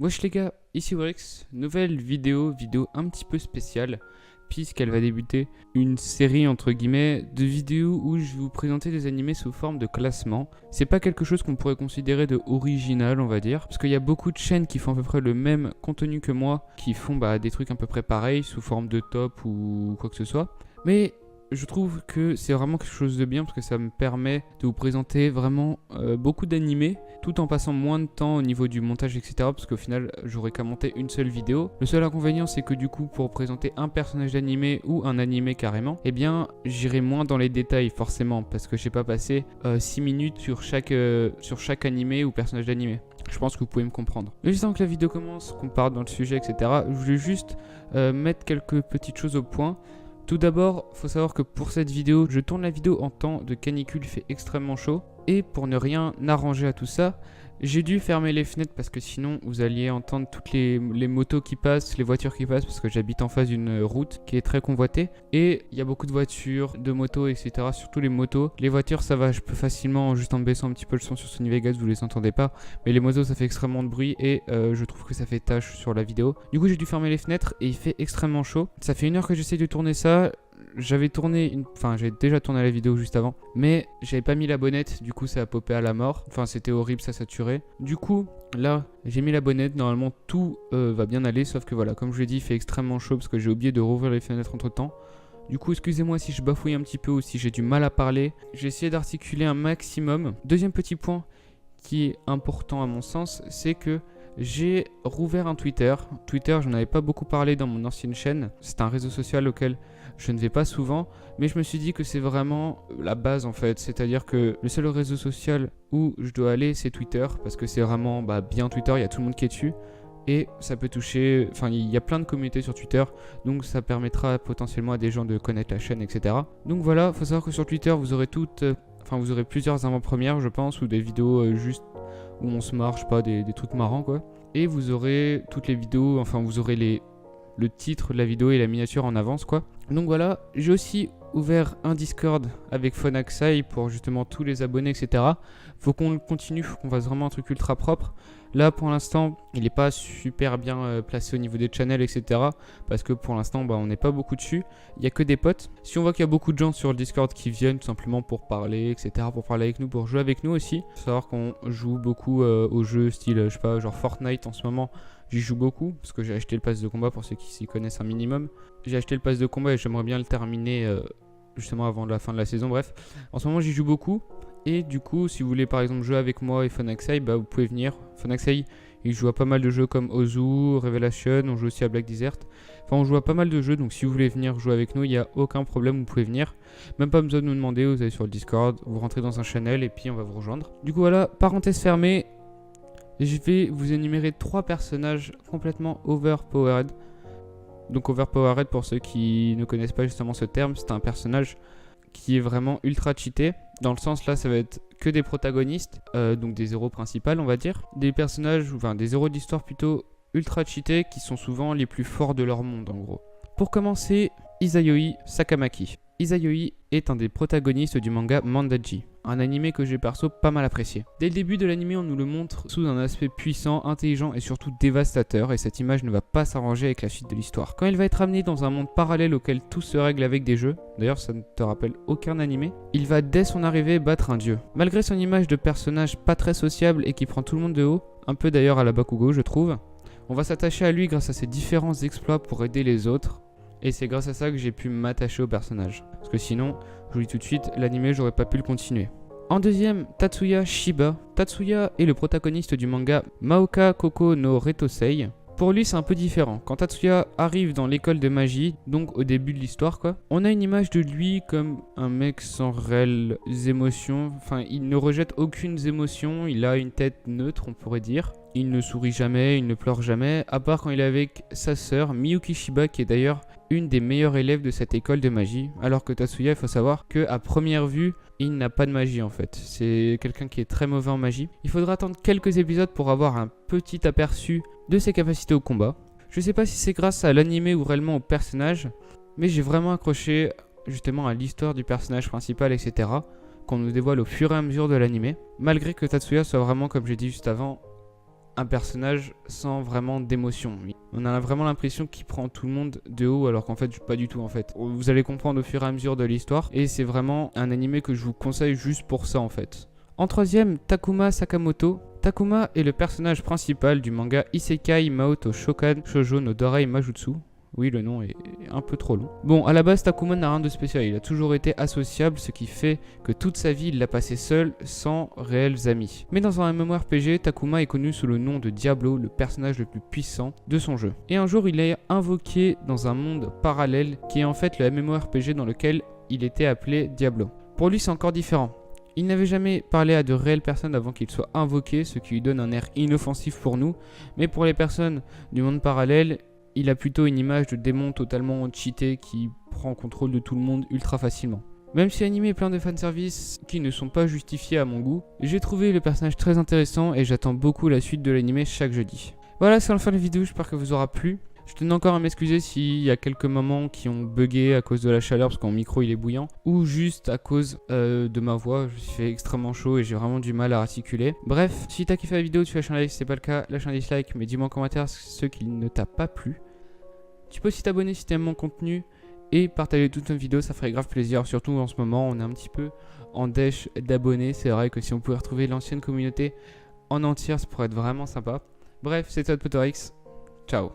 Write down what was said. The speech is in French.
Wesh les gars, ici Werex, nouvelle vidéo un petit peu spéciale, puisqu'elle va débuter une série entre guillemets de vidéos où je vais vous présenter des animés sous forme de classement. C'est pas quelque chose qu'on pourrait considérer de original, on va dire, parce qu'il y a beaucoup de chaînes qui font à peu près le même contenu que moi, qui font des trucs à peu près pareils, sous forme de top ou quoi que ce soit. Mais je trouve que c'est vraiment quelque chose de bien parce que ça me permet de vous présenter vraiment beaucoup d'animés tout en passant moins de temps au niveau du montage, etc. Parce qu'au final, j'aurais qu'à monter une seule vidéo. Le seul inconvénient, c'est que du coup, pour présenter un personnage d'animé ou un animé carrément, eh bien, j'irai moins dans les détails forcément parce que je n'ai pas passé 6 minutes sur chaque animé ou personnage d'animé. Je pense que vous pouvez me comprendre. Mais juste avant que la vidéo commence, qu'on parte dans le sujet, etc., je voulais juste mettre quelques petites choses au point. Tout d'abord, il faut savoir que pour cette vidéo, je tourne la vidéo en temps de canicule, il fait extrêmement chaud. Et pour ne rien arranger à tout ça, j'ai dû fermer les fenêtres parce que sinon vous alliez entendre toutes les motos qui passent, les voitures qui passent, parce que j'habite en face d'une route qui est très convoitée. Et il y a beaucoup de voitures, de motos, etc. Surtout les motos. Les voitures, ça va, je peux facilement, juste en baissant un petit peu le son sur Sony Vegas, vous les entendez pas. Mais les motos, ça fait extrêmement de bruit et je trouve que ça fait tâche sur la vidéo. Du coup, j'ai dû fermer les fenêtres et il fait extrêmement chaud. Ça fait 1 heure que j'essaie de tourner ça. J'avais déjà tourné la vidéo juste avant, mais j'avais pas mis la bonnette, du coup ça a popé à la mort. Enfin, c'était horrible, ça saturait. Du coup, là, j'ai mis la bonnette, normalement tout va bien aller, sauf que voilà, comme je l'ai dit, il fait extrêmement chaud parce que j'ai oublié de rouvrir les fenêtres entre temps. Du coup, excusez-moi si je bafouille un petit peu ou si j'ai du mal à parler. J'ai essayé d'articuler un maximum. Deuxième petit point qui est important à mon sens, c'est que j'ai rouvert un Twitter. Twitter, j'en avais pas beaucoup parlé dans mon ancienne chaîne. C'est un réseau social auquel je ne vais pas souvent, mais je me suis dit que c'est vraiment la base en fait. C'est-à-dire que le seul réseau social où je dois aller, c'est Twitter, parce que c'est vraiment bien Twitter, il y a tout le monde qui est dessus. Et ça peut toucher, il y a plein de communautés sur Twitter, donc ça permettra potentiellement à des gens de connaître la chaîne, etc. Donc voilà, faut savoir que sur Twitter, vous aurez vous aurez plusieurs avant-premières, je pense, ou des vidéos juste où on se marche, pas des trucs marrants quoi. Et vous aurez toutes les vidéos, vous aurez le titre de la vidéo et la miniature en avance quoi. Donc voilà, j'ai aussi ouvert un Discord avec Phonaxai pour justement tous les abonnés, etc. Faut qu'on continue, faut qu'on fasse vraiment un truc ultra propre. Là pour l'instant, il n'est pas super bien placé au niveau des channels, etc. Parce que pour l'instant, on n'est pas beaucoup dessus. Il n'y a que des potes. Si on voit qu'il y a beaucoup de gens sur le Discord qui viennent tout simplement pour parler, etc. Pour parler avec nous, pour jouer avec nous aussi. Il faut savoir qu'on joue beaucoup aux jeux style, je sais pas, genre Fortnite en ce moment. J'y joue beaucoup parce que j'ai acheté le pass de combat pour ceux qui s'y connaissent un minimum. J'ai acheté le pass de combat et j'aimerais bien le terminer justement avant la fin de la saison. Bref, en ce moment j'y joue beaucoup. Et du coup, si vous voulez par exemple jouer avec moi et Phonaxai, vous pouvez venir. Phonaxai, il joue à pas mal de jeux comme Ozu, Revelation, on joue aussi à Black Desert. Enfin, on joue à pas mal de jeux, donc si vous voulez venir jouer avec nous, il n'y a aucun problème, vous pouvez venir. Même pas besoin de nous demander, vous allez sur le Discord, vous rentrez dans un channel et puis on va vous rejoindre. Du coup voilà, parenthèse fermée, je vais vous énumérer 3 personnages complètement overpowered. Donc overpowered, pour ceux qui ne connaissent pas justement ce terme, c'est un personnage qui est vraiment ultra cheaté. Dans le sens là, ça va être que des protagonistes, donc des héros principaux on va dire. Des personnages, des héros d'histoire plutôt ultra cheatés qui sont souvent les plus forts de leur monde en gros. Pour commencer, Izayoi Sakamaki. Izayoi est un des protagonistes du manga Mandaji, un animé que j'ai perso pas mal apprécié. Dès le début de l'animé, on nous le montre sous un aspect puissant, intelligent et surtout dévastateur, et cette image ne va pas s'arranger avec la suite de l'histoire. Quand il va être amené dans un monde parallèle auquel tout se règle avec des jeux, d'ailleurs ça ne te rappelle aucun animé, il va dès son arrivée battre un dieu. Malgré son image de personnage pas très sociable et qui prend tout le monde de haut, un peu d'ailleurs à la Bakugo je trouve, on va s'attacher à lui grâce à ses différents exploits pour aider les autres. Et c'est grâce à ça que j'ai pu m'attacher au personnage. Parce que sinon, je vous dis tout de suite, l'anime j'aurais pas pu le continuer. En deuxième, Tatsuya Shiba. Tatsuya est le protagoniste du manga Maoka Koko no Retosei. Pour lui, c'est un peu différent. Quand Tatsuya arrive dans l'école de magie, donc au début de l'histoire quoi, on a une image de lui comme un mec sans réelles émotions. Il ne rejette aucune émotion, il a une tête neutre on pourrait dire. Il ne sourit jamais, il ne pleure jamais, à part quand il est avec sa sœur Miyuki Shiba qui est d'ailleurs une des meilleures élèves de cette école de magie, alors que Tatsuya, il faut savoir qu'à première vue, il n'a pas de magie en fait. C'est quelqu'un qui est très mauvais en magie. Il faudra attendre quelques épisodes pour avoir un petit aperçu de ses capacités au combat. Je sais pas si c'est grâce à l'anime ou réellement au personnage, mais j'ai vraiment accroché justement à l'histoire du personnage principal, etc. qu'on nous dévoile au fur et à mesure de l'anime. Malgré que Tatsuya soit vraiment, comme j'ai dit juste avant, un personnage sans vraiment d'émotion. On a vraiment l'impression qu'il prend tout le monde de haut alors qu'en fait pas du tout en fait. Vous allez comprendre au fur et à mesure de l'histoire et c'est vraiment un animé que je vous conseille juste pour ça en fait. En troisième, Takuma Sakamoto. Takuma est le personnage principal du manga Isekai Maoto Shokan Shoujo no Dorei Majutsu. Oui, le nom est un peu trop long. Bon, à la base, Takuma n'a rien de spécial. Il a toujours été associable, ce qui fait que toute sa vie, il l'a passé seul, sans réels amis. Mais dans un MMORPG, Takuma est connu sous le nom de Diablo, le personnage le plus puissant de son jeu. Et un jour, il est invoqué dans un monde parallèle, qui est en fait le MMORPG dans lequel il était appelé Diablo. Pour lui, c'est encore différent. Il n'avait jamais parlé à de réelles personnes avant qu'il soit invoqué, ce qui lui donne un air inoffensif pour nous. Mais pour les personnes du monde parallèle, il a plutôt une image de démon totalement cheaté qui prend contrôle de tout le monde ultra facilement. Même si l'anime est plein de fanservice qui ne sont pas justifiés à mon goût, j'ai trouvé le personnage très intéressant et j'attends beaucoup la suite de l'anime chaque jeudi. Voilà, c'est la fin de la vidéo, j'espère que vous aura plu. Je tenais encore à m'excuser s'il y a quelques moments qui ont bugué à cause de la chaleur parce que mon micro il est bouillant ou juste à cause de ma voix, je suis fait extrêmement chaud et j'ai vraiment du mal à articuler. Bref, si t'as kiffé la vidéo, tu lâches un like, si c'est pas le cas, lâche un dislike, mais dis-moi en commentaire ce qui ne t'a pas plu. Tu peux aussi t'abonner si t'aimes mon contenu et partager toute une vidéo, ça ferait grave plaisir, surtout en ce moment on est un petit peu en dèche d'abonnés, c'est vrai que si on pouvait retrouver l'ancienne communauté en entière ça pourrait être vraiment sympa. Bref, c'était Potorix, ciao.